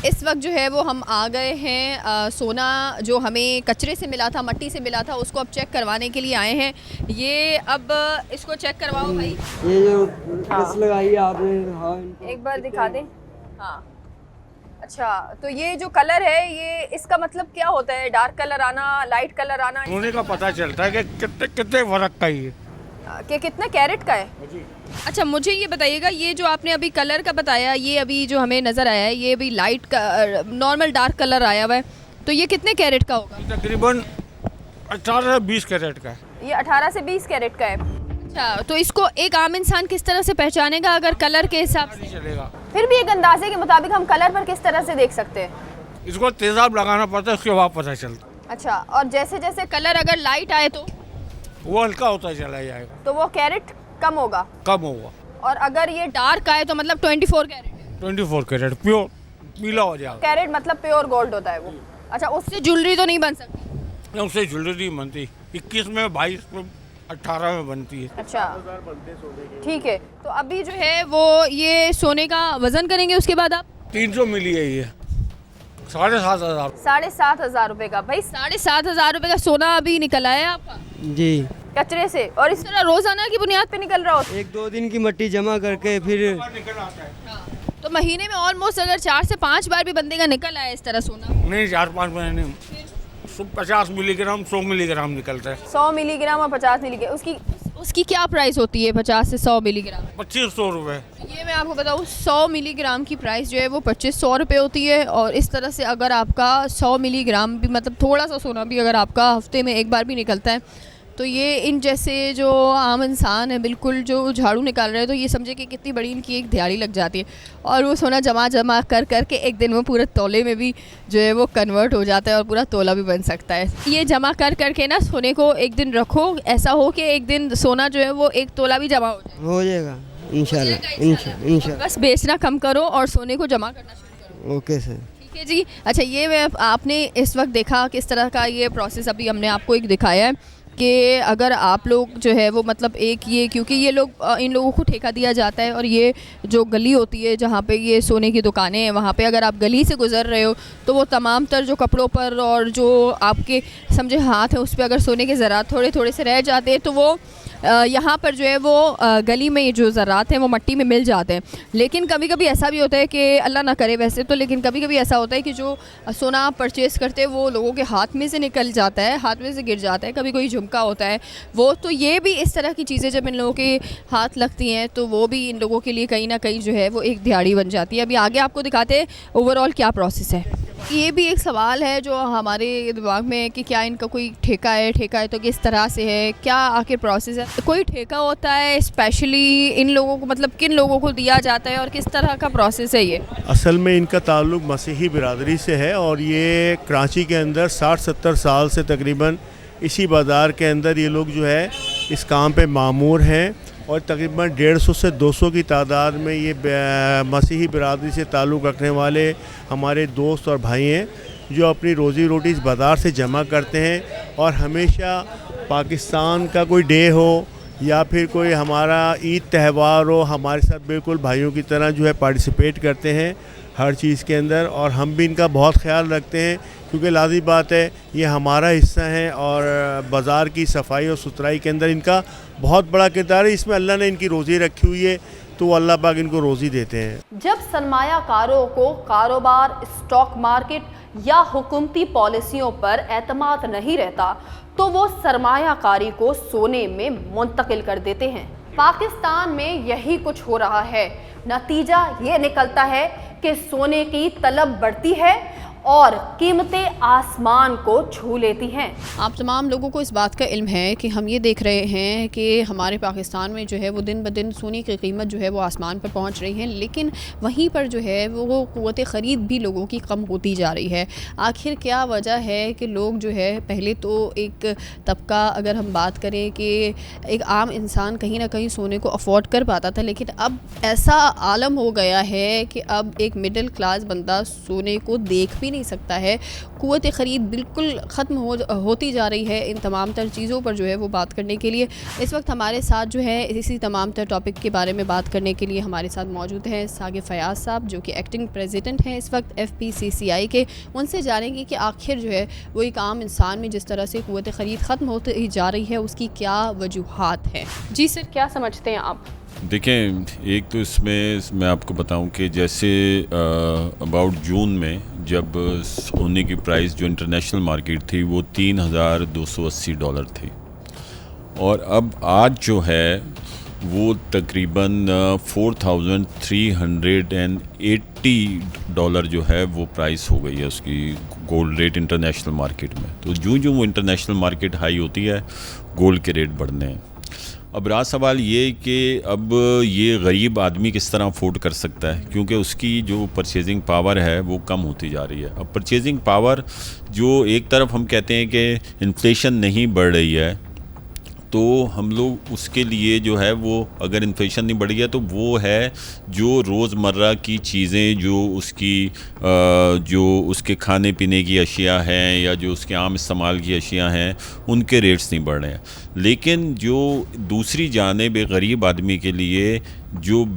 इस वक्त जो है वो हम आ गए हैं सोना जो हमें कचरे से मिला था, मट्टी से मिला था, उसको अब चेक करवाने के लिए आए हैं। ये अब इसको चेक करवाओ भाई। ये जो केस लगाई है आपने, हाँ एक बार दिखा दें। हाँ अच्छा, तो ये जो कलर है ये इसका मतलब क्या होता है? डार्क कलर आना, लाइट कलर आना, होने का पता चलता है कि कितने कितने फर्क का ही है कि कितना कैरेट का है। अच्छा मुझे ये बताइएगा, ये जो आपने अभी कलर का बताया, ये अभी जो हमें नज़र आया है ये अभी लाइट का नॉर्मल डार्क कलर आया हुआ है, तो ये कितने कैरेट का होगा? तकरीबन 18 से 20 कैरेट का है। ये 18 से 20 कैरेट का है। अच्छा, तो इसको एक आम इंसान किस तरह से पहचानेगा अगर कलर के हिसाब से? चलेगा, फिर भी एक अंदाजे के मुताबिक हम कलर पर किस तरह से देख सकते हैं? इसको तेजाब लगाना पड़ता है, उसके बाद पता चलता। अच्छा, और जैसे जैसे कलर अगर लाइट आए तो वो हल्का होता चला जाएगा, वो कैरेट कम होगा, कम होगा। और अगर ये डार्क आए तो मतलब 24 कैरेट है। 24 कैरेट प्योर पीला हो जाएगा। कैरेट मतलब प्योर गोल्ड होता है वो। अच्छा, उससे ज्वेलरी तो नहीं बन सकती? उससे ज्वेलरी बनती 21 में, 22 में, 18 में बनती है। अच्छा ठीक है, तो अभी जो है वो ये सोने का वजन करेंगे, उसके बाद आप 300 मिली है ये, 7,500। 7,500 रुपए का। भाई 7,500 रुपए का सोना अभी निकला है आपका जी। कचरे से, और इस तरह रोजाना की बुनियाद पे निकल रहा हो? 1-2 दिन की मट्टी जमा करके फिर निकल आता है। तो महीने में ऑलमोस्ट अगर 4 से 5 बार भी बंदे का निकल आए इस तरह सोना? नहीं, 4-5 महीने 50 मिलीग्राम 100 मिलीग्राम निकलता है। 100 मिलीग्राम और 50 मिलीग्राम, उसकी क्या प्राइस होती है? 50 से 100 मिलीग्राम 2500 रुपये। ये मैं आपको बताऊँ, 100 मिलीग्राम की प्राइस जो है वो 2500 रुपये होती है। और इस तरह से अगर आपका 100 मिलीग्राम भी, मतलब थोड़ा सा सोना भी अगर आपका हफ्ते में एक बार भी निकलता है, तो ये इन जैसे जो आम इंसान है बिल्कुल जो झाड़ू निकाल रहे हैं, तो ये समझे कि कितनी बड़ी इनकी एक दिहाड़ी लग जाती है। और वो सोना जमा जमा कर के एक दिन वो पूरे तोले में भी जो है वो कन्वर्ट हो जाता है और पूरा तोला भी बन सकता है। ये जमा कर के ना सोने को एक दिन रखो, ऐसा हो कि एक दिन सोना जो है वो एक तोला भी जमा हो जाएगा इंशाल्लाह। बस बेचना कम करो और सोने को जमा करना शुरू करो। Okay sir. ठीक है जी। अच्छा, ये मैं आपने इस वक्त देखा किस तरह का ये प्रोसेस अभी हमने आपको एक दिखाया है कि अगर आप लोग जो है वो मतलब एक ये, क्योंकि ये लोग इन लोगों को ठेका दिया जाता है, और ये जो गली होती है जहाँ पे ये सोने की दुकानें हैं, वहाँ पे अगर आप गली से गुजर रहे हो तो वो तमाम तर जो कपड़ों पर और जो आपके समझे हाथ है उस पर अगर सोने के ज़रात थोड़े थोड़े से रह जाते हैं, तो वो यहाँ पर जो है वो गली में ये जो ज़रात हैं वो मट्टी में मिल जाते हैं। लेकिन कभी कभी ऐसा भी होता है कि अल्लाह ना करे वैसे तो, लेकिन कभी कभी ऐसा होता है कि जो सोना आप परचेज़ करते हैं वो लोगों के हाथ में से निकल जाता है, हाथ में से गिर जाता है, कभी कोई झुमका होता है वो। तो ये भी इस तरह की चीज़ें जब इन लोगों के हाथ लगती हैं तो वो भी इन लोगों के लिए कहीं ना कहीं जो है वो एक दिहाड़ी बन जाती है। अभी आगे आपको दिखाते हैं ओवरऑल क्या प्रोसेस है। ये भी एक सवाल है जो हमारे दिमाग में है कि क्या इनका कोई ठेका है तो किस तरह से है, क्या आखिर प्रोसेस है? कोई ठेका होता है स्पेशली इन लोगों को, मतलब किन लोगों को दिया जाता है और किस तरह का प्रोसेस है ये? असल में इनका ताल्लुक़ मसीही बिरादरी से है और ये कराची के अंदर 60-70 साल से तकरीबन इसी बाज़ार के अंदर ये लोग जो है इस काम पे मामूर हैं, और तकरीबन 150 से 200 की तादाद में ये मसीही बिरादरी से ताल्लुक़ रखने वाले हमारे दोस्त और भाई हैं जो अपनी रोज़ी रोटी इस बाज़ार से जमा करते हैं। और हमेशा पाकिस्तान का कोई डे हो या फिर कोई हमारा ईद त्यौहार हो, हमारे साथ बिल्कुल भाइयों की तरह जो है पार्टिसिपेट करते हैं हर चीज़ के अंदर, और हम भी इनका बहुत ख्याल रखते हैं क्योंकि लाज़मी बात है ये हमारा हिस्सा है और बाज़ार की सफाई और सुथराई के अंदर इनका बहुत बड़ा किरदार है। इसमें अल्लाह ने इनकी रोज़ी रखी हुई है तो अल्लाह पाक इनको रोज़ी देते हैं। जब सरमायाकारों को कारोबार, स्टॉक मार्केट या हुकूमती पॉलिसियों पर एतमाद नहीं रहता तो वो सरमायाकारी को सोने में मुंतकिल कर देते हैं। पाकिस्तान में यही कुछ हो रहा है। नतीजा ये निकलता है कि सोने की तलब बढ़ती है और कीमतें आसमान को छू लेती हैं। आप तमाम लोगों को इस बात का इल्म है कि हम ये देख रहे हैं कि हमारे पाकिस्तान में जो है वो दिन ब दिन सोने की कीमत जो है वो आसमान पर पहुंच रही है, लेकिन वहीं पर जो है वो क़ुव्वत ख़रीद भी लोगों की कम होती जा रही है। आखिर क्या वजह है कि लोग जो है, पहले तो एक तबका अगर हम बात करें कि एक आम इंसान कहीं ना कहीं सोने को अफोर्ड कर पाता था, लेकिन अब ऐसा आलम हो गया है कि अब एक मिडिल क्लास बंदा सोने को देख भी नहीं सकता है। क़ुव्वत ख़रीद बिल्कुल ख़त्म होती जा रही है। इन तमाम तर चीज़ों पर जो है वो बात करने के लिए इस वक्त हमारे साथ जो है इसी तमाम तर टॉपिक के बारे में बात करने के लिए हमारे साथ मौजूद हैं सागिब फयाज़ साहब, जो कि एक्टिंग प्रेसिडेंट हैं इस वक्त FPCCI के। उनसे जानेंगे कि आखिर जो है वो एक आम इंसान में जिस तरह से क़ुव्वत ख़रीद ख़त्म होती जा रही है उसकी क्या वजूहात हैं। जी सर, क्या समझते हैं आप? देखें, एक तो इसमें मैं आपको बताऊं कि जैसे अबाउट जून में जब सोने की प्राइस जो इंटरनेशनल मार्केट थी वो $3,280 थी, और अब आज जो है वो तकरीबन $4,380 जो है वो प्राइस हो गई है उसकी गोल्ड रेट इंटरनेशनल मार्केट में। तो जो वो इंटरनेशनल मार्केट हाई होती है गोल्ड के रेट बढ़ने हैं। अब रहा सवाल ये कि अब ये गरीब आदमी किस तरह अफोर्ड कर सकता है, क्योंकि उसकी जो परचेजिंग पावर है वो कम होती जा रही है। अब परचेजिंग पावर जो एक तरफ हम कहते हैं कि इन्फ्लेशन नहीं बढ़ रही है, तो हम लोग उसके लिए जो है वो अगर इन्फ्लेशन नहीं बढ़ी है तो वो है जो रोज़मर्रा की चीज़ें जो उसके खाने पीने की अशिया हैं या जो उसके आम इस्तेमाल की अशिया हैं उनके रेट्स नहीं बढ़ रहे हैं। लेकिन जो दूसरी जानिब गरीब आदमी के लिए जो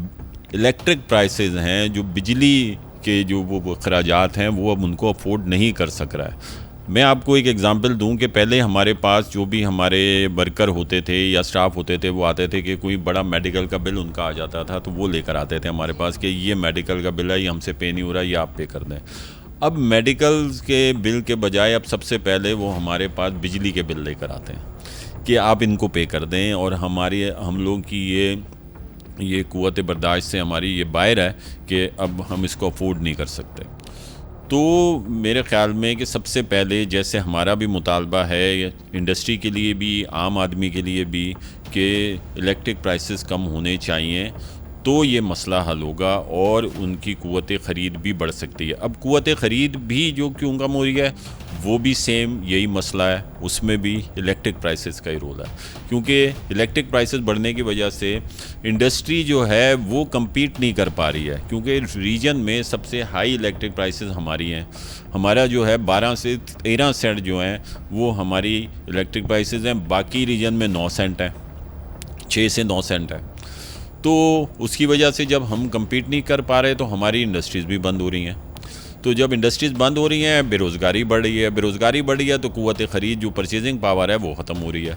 इलेक्ट्रिक प्राइसेस हैं, जो बिजली के जो वो खराजात हैं, वो अब उनको अफोर्ड नहीं कर सक रहा है। मैं आपको एक एग्ज़ाम्पल दूं कि पहले हमारे पास जो भी हमारे वर्कर होते थे या स्टाफ होते थे वो आते थे कि कोई बड़ा मेडिकल का बिल उनका आ जाता था तो वो लेकर आते थे हमारे पास कि ये मेडिकल का बिल है, ये हमसे पे नहीं हो रहा, ये आप पे कर दें। अब मेडिकल के बिल के बजाय अब सबसे पहले वो हमारे पास बिजली के बिल लेकर आते हैं कि आप इनको पे कर दें, और हम लोग की ये क़ुव्वत बर्दाश्त से हमारी ये बाहर है कि अब हम इसको अफोर्ड नहीं कर सकते। तो मेरे ख़्याल में कि सबसे पहले जैसे हमारा भी मुतालबा है इंडस्ट्री के लिए भी, आम आदमी के लिए भी, कि इलेक्ट्रिक प्राइसेस कम होने चाहिए, तो ये मसला हल होगा और उनकी क़ुव्वत ख़रीद भी बढ़ सकती है। अब क़ुव्वत ख़रीद भी जो क्यों कम हो रही है वो भी सेम यही मसला है, उसमें भी इलेक्ट्रिक प्राइसेस का ही रोल है, क्योंकि इलेक्ट्रिक प्राइसेस बढ़ने की वजह से इंडस्ट्री जो है वो कम्पीट नहीं कर पा रही है, क्योंकि रीजन में सबसे हाई इलेक्ट्रिक प्राइसेस हमारी हैं। हमारा जो है 12 से 13 सेंट जो हैं वो हमारी इलेक्ट्रिक प्राइसेस हैं, बाकी रीजन में 9 सेंट हैं, 6 से 9 सेंट है। तो उसकी वजह से जब हम कम्पीट नहीं कर पा रहे तो हमारी इंडस्ट्रीज़ भी बंद हो रही हैं। तो जब इंडस्ट्रीज़ बंद हो रही हैं, बेरोज़गारी बढ़ रही है, बेरोज़गारी बढ़ रही है तो क़ुव्वत ख़रीद जो परचेजिंग पावर है वो ख़त्म हो रही है।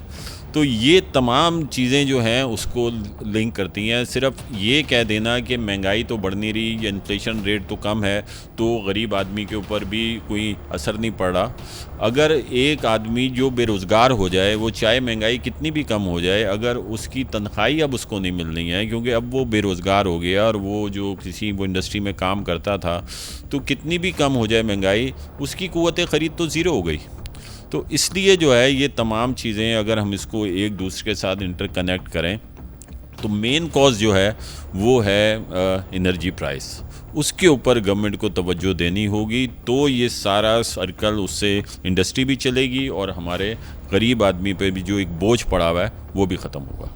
तो ये तमाम चीज़ें जो हैं उसको लिंक करती हैं। सिर्फ ये कह देना कि महंगाई तो बढ़ नहीं रही या इन्फ्लेशन रेट तो कम है तो गरीब आदमी के ऊपर भी कोई असर नहीं पड़ रहा। अगर एक आदमी जो बेरोज़गार हो जाए, वो चाहे महंगाई कितनी भी कम हो जाए, अगर उसकी तनख्वाही अब उसको नहीं मिल रही है क्योंकि अब वो बेरोज़गार हो गया और वो जो वो इंडस्ट्री में काम करता था, तो कितनी भी कम हो जाए महंगाई, उसकी क़ुव्वत ख़रीद तो ज़ीरो हो गई। तो इसलिए जो है ये तमाम चीज़ें अगर हम इसको एक दूसरे के साथ इंटरकनेक्ट करें तो मेन कॉज जो है वो है एनर्जी प्राइस। उसके ऊपर गवर्नमेंट को तवज्जो देनी होगी, तो ये सारा सर्कल, उससे इंडस्ट्री भी चलेगी और हमारे गरीब आदमी पे भी जो एक बोझ पड़ा हुआ है वो भी ख़त्म होगा।